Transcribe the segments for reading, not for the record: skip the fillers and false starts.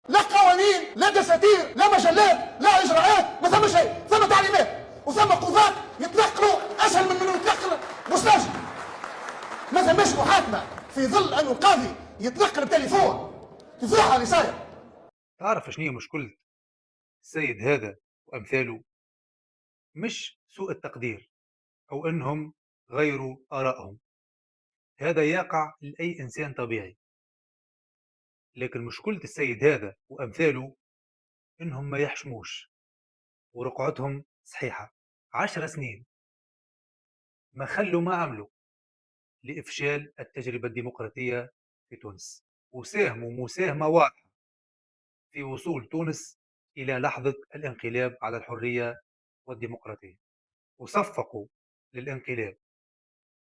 لا قوانين، لا دساتير، لا مجلات، لا اجراءات، ما ثم شيء، ثم تعليمات وثم قضاة يتنقلوا اسهل من انه يتنقل مستاجر. ما ثماش محاكمه في ظل انه القاضي يتنقل بتليفون. تفضحها اللي صاير. تعرف شنو هي مشكلة السيد هذا وأمثاله؟ مش سوء التقدير أو إنهم غيروا آرائهم، هذا يقع لأي إنسان طبيعي. لكن مشكلة السيد هذا وأمثاله إنهم ما يحشموش ورقعتهم صحيحة. 10 سنين ما خلوا ما عملوا لإفشال التجربة الديمقراطية في تونس، وساهموا مساهمة واضحة في وصول تونس إلى لحظة الانقلاب على الحرية والديمقراطية، وصفقوا للانقلاب.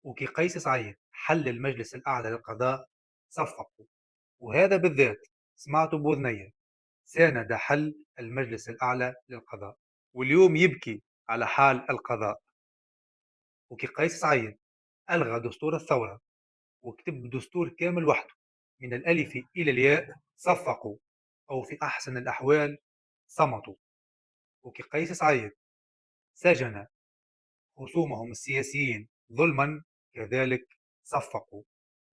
وكي قيس سعيد حل المجلس الأعلى للقضاء صفقوا، وهذا بالذات سمعته بوذنية، ساند حل المجلس الأعلى للقضاء، واليوم يبكي على حال القضاء. وكي قيس سعيد ألغى دستور الثورة وكتب دستور كامل وحده من الألف إلى الياء، صفقوا أو في أحسن الأحوال صمتوا. وكي قيس سعيد سجن خصومهم السياسيين ظلما، كذلك صفقوا.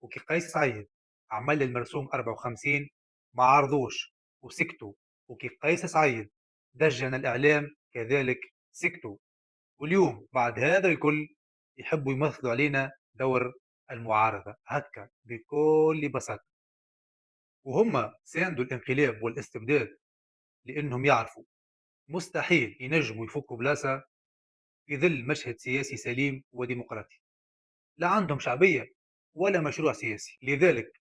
وكي قيس سعيد عمل المرسوم 54 ما عرضوش وسكتوا. وكي قيس سعيد دجن الإعلام، كذلك سكتوا. واليوم بعد هذا الكل يحبوا يمثلوا علينا دور المعارضة هكا بكل بساطة، وهم ساندوا الانقلاب والاستبداد لأنهم يعرفوا مستحيل ينجموا يفكوا بلاصة في ظل مشهد سياسي سليم وديمقراطي، لا عندهم شعبية ولا مشروع سياسي. لذلك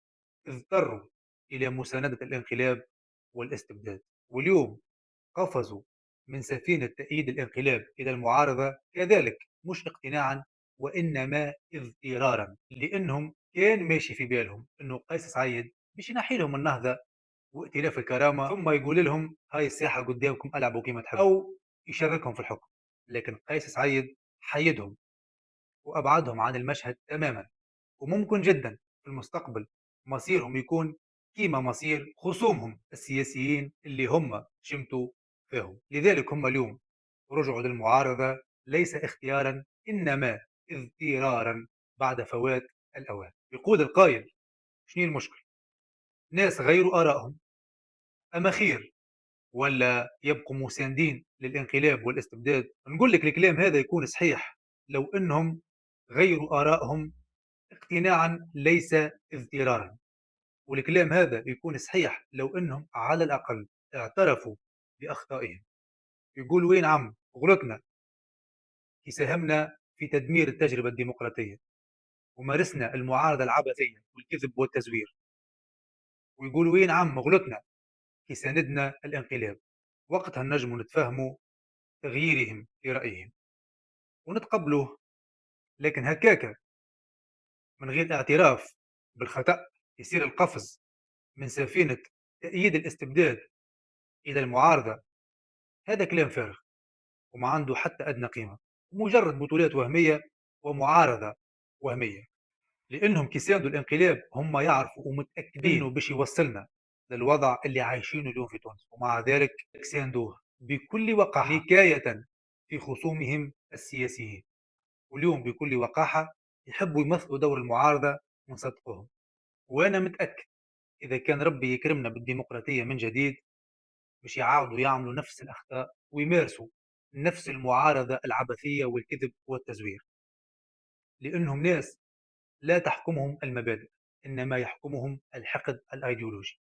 اضطروا إلى مساندة الانقلاب والاستبداد، واليوم قفزوا من سفينة تأييد الانقلاب إلى المعارضة، كذلك مش اقتناعا وإنما اضطرارا، لأنهم كان ماشي في بالهم أنه قيس سعيد باش ينحي لهم النهضة وائتلاف الكرامة، ثم يقول لهم هاي الساحة قدامكم ألعبوا كما تحبوا، أو يشاركهم في الحكم. لكن قيس سعيد حيدهم وأبعدهم عن المشهد تماما، وممكن جدا في المستقبل مصيرهم يكون كيما مصير خصومهم السياسيين اللي هم شمتوا فيهم. لذلك هم اليوم رجعوا للمعارضة ليس اختيارا إنما اضطرارا بعد فوات الأوان. يقول القائل شنو المشكل؟ ناس غيروا آرائهم، أما خير ولا يبقوا مساندين للانقلاب والاستبداد؟ نقول لك الكلام هذا يكون صحيح لو أنهم غيروا آرائهم اقتناعا ليس اضطرارا، والكلام هذا يكون صحيح لو انهم على الاقل اعترفوا باخطائهم، يقول وين عم غلطنا كي ساهمنا في تدمير التجربه الديمقراطيه ومارسنا المعارضه العبثيه والكذب والتزوير، ويقول وين عم غلطنا كي ساندنا الانقلاب. وقتها نجم نتفاهموا تغييرهم في رايهم ونتقبلوه. لكن هكاك من غير اعتراف بالخطا يصير القفز من سفينه تأييد الاستبداد إلى المعارضة، هذا كلام فارغ وما عنده حتى أدنى قيمة، مجرد بطولات وهمية ومعارضة وهمية. لأنهم كي ساندوا الانقلاب هم يعرفوا ومتأكدين إنه باش يوصلنا للوضع اللي عايشينه اليوم في تونس، ومع ذلك ساندوه بكل وقاحة حكاية في خصومهم السياسيين. واليوم بكل وقاحة يحبوا يمثلوا دور المعارضة ونصدقوهم. وأنا متأكد إذا كان ربي يكرمنا بالديمقراطية من جديد مش يعاودوا يعملوا نفس الأخطاء ويمارسوا نفس المعارضة العبثية والكذب والتزوير، لأنهم ناس لا تحكمهم المبادئ إنما يحكمهم الحقد الأيديولوجي.